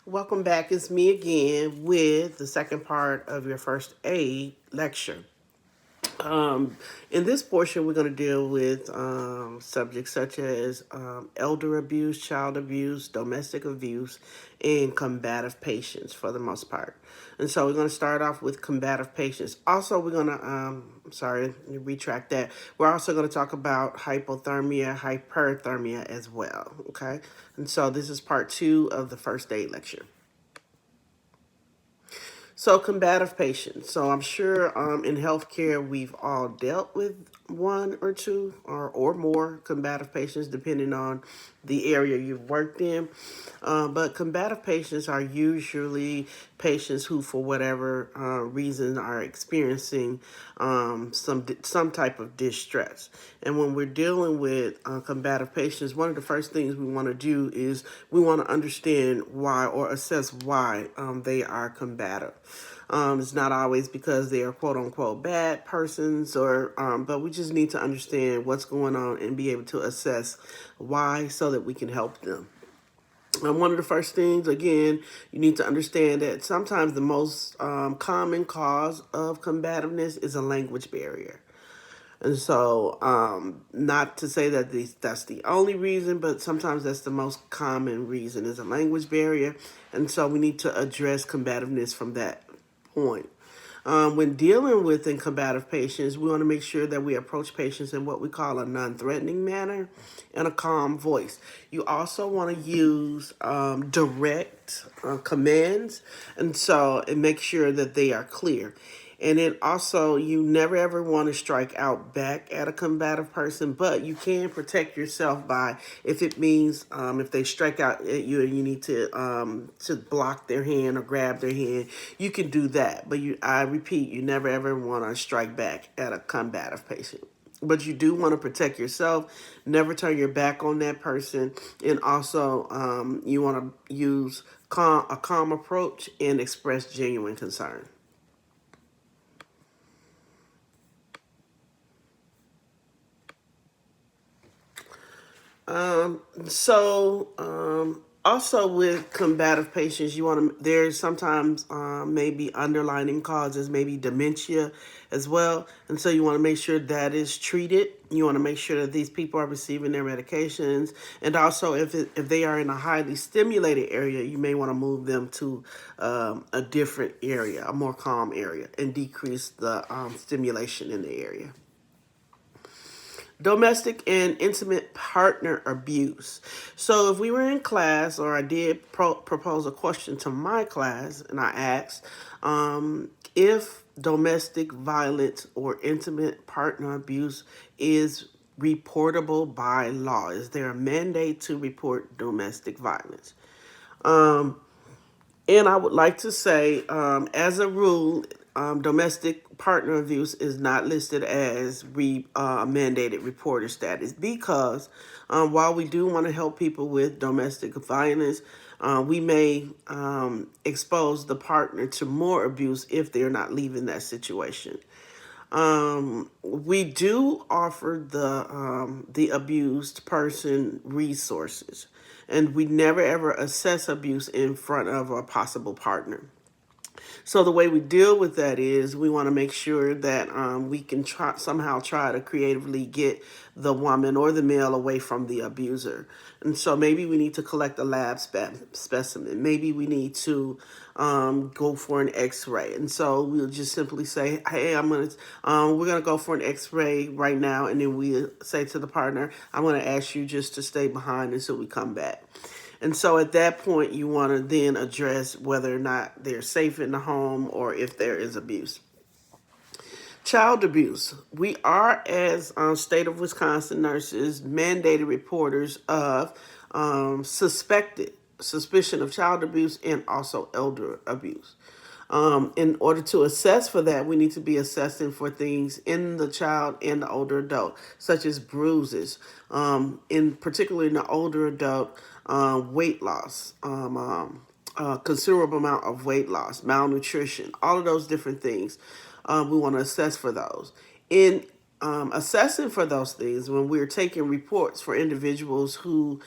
Welcome back. It's me again with the second part of your first aid lecture. Um, in this portion, we're going to deal with subjects such as elder abuse, child abuse, domestic abuse, and combative patients for the most part. And so we're going to start off with combative patients. Also, we're going to, sorry, retract that. We're also going to talk about hypothermia, hyperthermia as well. Okay. And so this is part 2 of the first aid lecture. So, combative patients. So, I'm sure in healthcare we've all dealt with one or two or more combative patients, depending on the area you've worked in. But combative patients are usually patients who, for whatever reason, are experiencing some type of distress. And when we're dealing with combative patients, one of the first things we want to do is we want to understand why or assess why they are combative. It's not always because they are quote unquote bad persons, but we just need to understand what's going on and be able to assess why so that we can help them. One of the first things, again, you need to understand that sometimes the most common cause of combativeness is a language barrier. And so, not to say that that's the only reason, but sometimes that's the most common reason is a language barrier. And so we need to address combativeness from that point. When dealing with combative patients, we want to make sure that we approach patients in what we call a non-threatening manner and a calm voice. You also want to use direct commands, and make sure that they are clear. And then also, you never ever want to strike out back at a combative person, but you can protect yourself by if it means if they strike out at you and you need to block their hand or grab their hand, you can do that. But I repeat, you never ever want to strike back at a combative patient. But you do want to protect yourself, never turn your back on that person, and also you want to use a calm approach and express genuine concern. Also with combative patients, you want to, there's sometimes maybe underlying causes, maybe dementia as well. And so you want to make sure that is treated. You want to make sure that these people are receiving their medications. And also if they are in a highly stimulated area, you may want to move them to a different area, a more calm area, and decrease the stimulation in the area. Domestic and intimate partner abuse. So, if we were in class, or I did propose a question to my class, and I asked if domestic violence or intimate partner abuse is reportable by law. Is there a mandate to report domestic violence? Um, and I would like to say, as a rule, domestic partner abuse is not listed as mandated reporter status because while we do want to help people with domestic violence, we may expose the partner to more abuse if they're not leaving that situation. We do offer the abused person resources, and we never ever assess abuse in front of a possible partner. So the way we deal with that is we want to make sure that we can try to creatively get the woman or the male away from the abuser. And so maybe we need to collect a lab specimen. Maybe we need to go for an X-ray. And so we'll just simply say, "Hey, we're gonna go for an X-ray right now," and then we say to the partner, "I'm gonna ask you just to stay behind until we come back." And so at that point, you want to then address whether or not they're safe in the home or if there is abuse. Child abuse. We are, as state of Wisconsin nurses, mandated reporters of suspicion of child abuse and also elder abuse. In order to assess for that, we need to be assessing for things in the child and the older adult, such as bruises, in particularly in the older adult, weight loss, considerable amount of weight loss, malnutrition, all of those different things. We want to assess for those. In assessing for those things, when we're taking reports for individuals who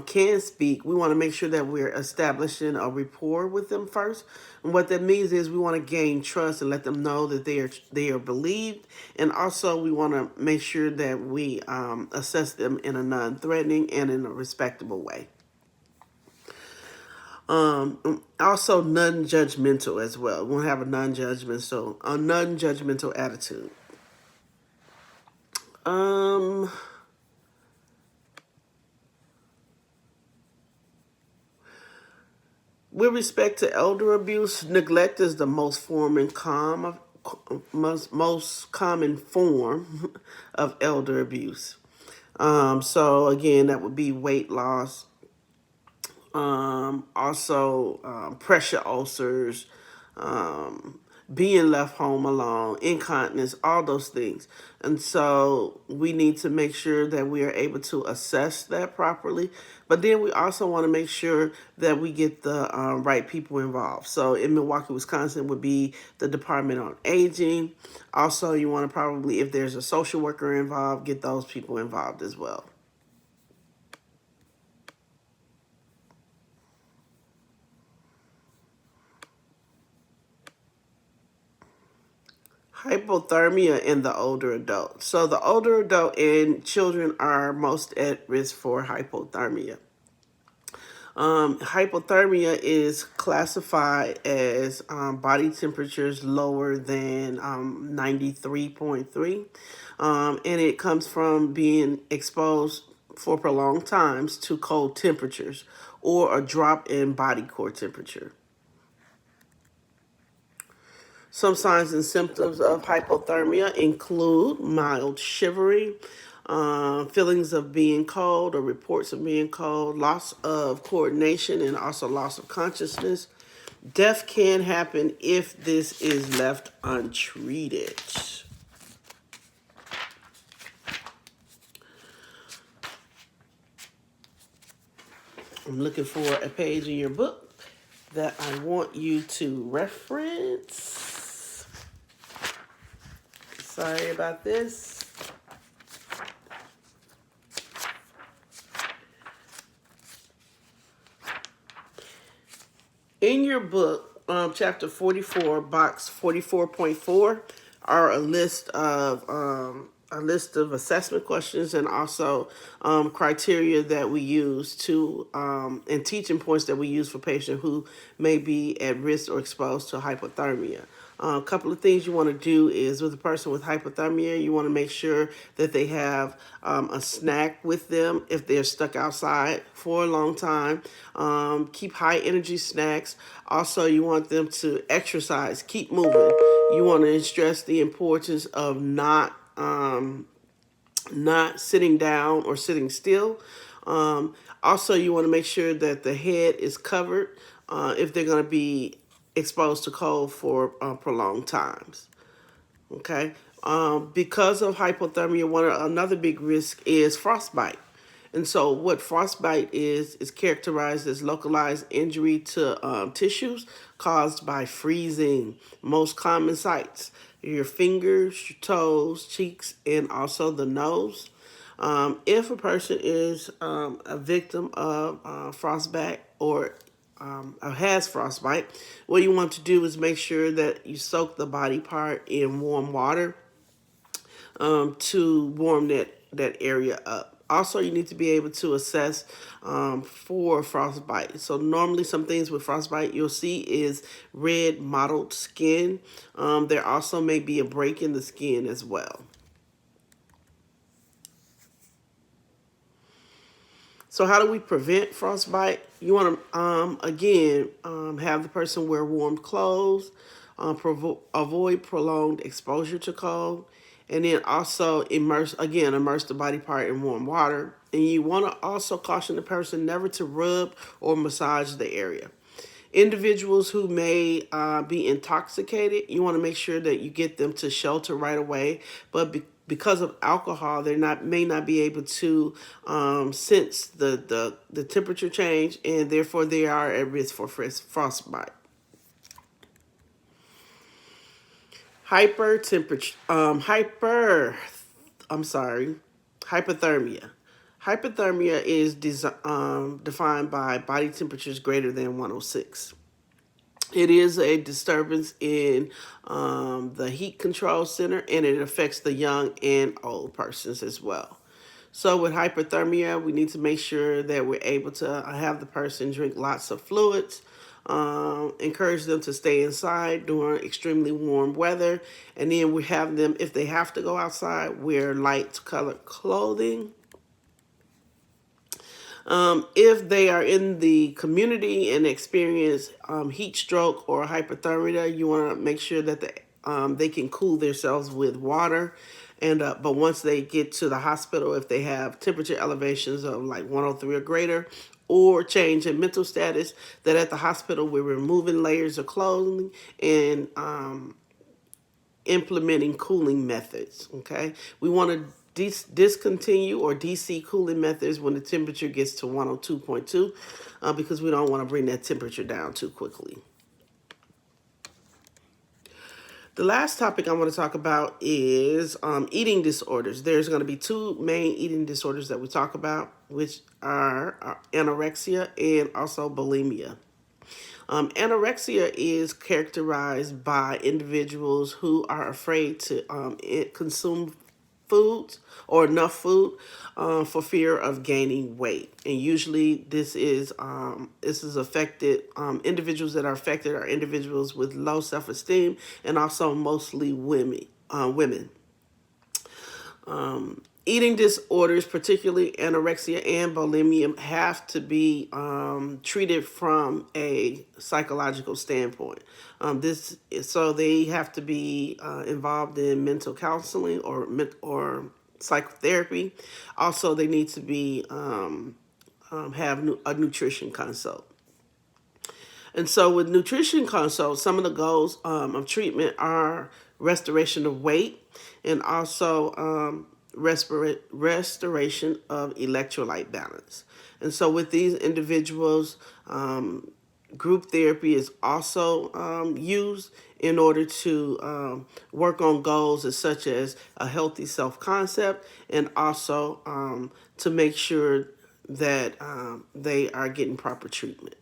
can speak, we want to make sure that we're establishing a rapport with them first. And what that means is we want to gain trust and let them know that they are believed, and also we want to make sure that we assess them in a non-threatening and in a respectable way. Also non-judgmental as well. We want to have a non-judgmental attitude. Um, with respect to elder abuse, neglect is the most common form of elder abuse. So again, that would be weight loss, also pressure ulcers, um, being left home alone, incontinence, all those things. And so we need to make sure that we are able to assess that properly. But then we also want to make sure that we get the right people involved. So in Milwaukee, Wisconsin would be the Department on Aging. Also, you want to probably, if there's a social worker involved, get those people involved as well. Hypothermia in the older adult. So the older adult and children are most at risk for hypothermia. Hypothermia is classified as body temperatures lower than 93.3. And it comes from being exposed for prolonged times to cold temperatures or a drop in body core temperature. Some signs and symptoms of hypothermia include mild shivering, feelings of being cold or reports of being cold, loss of coordination, and also loss of consciousness. Death can happen if this is left untreated. I'm looking for a page in your book that I want you to reference. Sorry about this. In your book, chapter 44, box 44.4, are a list of assessment questions and also criteria that we use to and teaching points that we use for patients who may be at risk or exposed to hypothermia. A couple of things you want to do is with a person with hypothermia, you want to make sure that they have a snack with them if they're stuck outside for a long time. Keep high energy snacks. Also, you want them to exercise, keep moving. You want to stress the importance of not sitting down or sitting still. Also, you want to make sure that the head is covered if they're going to be exposed to cold for prolonged times. Okay. Because of hypothermia, another big risk is frostbite. And so, what frostbite is characterized as localized injury to tissues caused by freezing. Most common sites: your fingers, your toes, cheeks, and also the nose. If a person is a victim of frostbite or has frostbite, what you want to do is make sure that you soak the body part in warm water to warm that area up. Also, you need to be able to assess for frostbite. So normally some things with frostbite you'll see is red mottled skin. There also may be a break in the skin as well. So how do we prevent frostbite? You want to, again, have the person wear warm clothes, avoid prolonged exposure to cold, and then also immerse the body part in warm water. And you want to also caution the person never to rub or massage the area. Individuals who may be intoxicated, you want to make sure that you get them to shelter right away. But because of alcohol, they may not be able to sense the temperature change, and therefore they are at risk for frostbite. Hyperthermia hypothermia. Hypothermia is defined by body temperatures greater than 106. It is a disturbance in the heat control center, and it affects the young and old persons as well. So with hypothermia, we need to make sure that we're able to have the person drink lots of fluids, encourage them to stay inside during extremely warm weather, and then we have them, if they have to go outside, wear light colored clothing. If they are in the community and experience heat stroke or hypothermia, you want to make sure that they can cool themselves with water. And but once they get to the hospital, if they have temperature elevations of like 103 or greater, or change in mental status, that at the hospital we're removing layers of clothing and implementing cooling methods. Okay, we want to discontinue or DC cooling methods when the temperature gets to 102.2 because we don't want to bring that temperature down too quickly. The last topic I want to talk about is eating disorders. There's going to be two main eating disorders that we talk about, which are anorexia and also bulimia. Anorexia is characterized by individuals who are afraid to consume foods or enough food for fear of gaining weight, and usually this is affected. Individuals that are affected are individuals with low self-esteem and also mostly women. Eating disorders, particularly anorexia and bulimia, have to be treated from a psychological standpoint. So they have to be involved in mental counseling or psychotherapy. Also, they need to be have a nutrition consult. And so with nutrition consults, some of the goals of treatment are restoration of weight and also restoration of electrolyte balance. And so with these individuals, group therapy is also used in order to work on goals such as a healthy self-concept and also to make sure that they are getting proper treatment.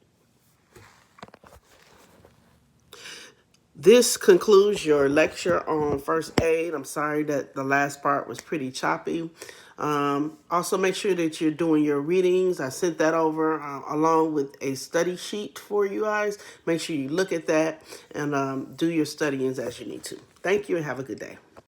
This concludes your lecture on first aid. I'm sorry that the last part was pretty choppy. Also, make sure that you're doing your readings. I sent that over along with a study sheet for you guys. Make sure you look at that and do your studyings as you need to. Thank you and have a good day.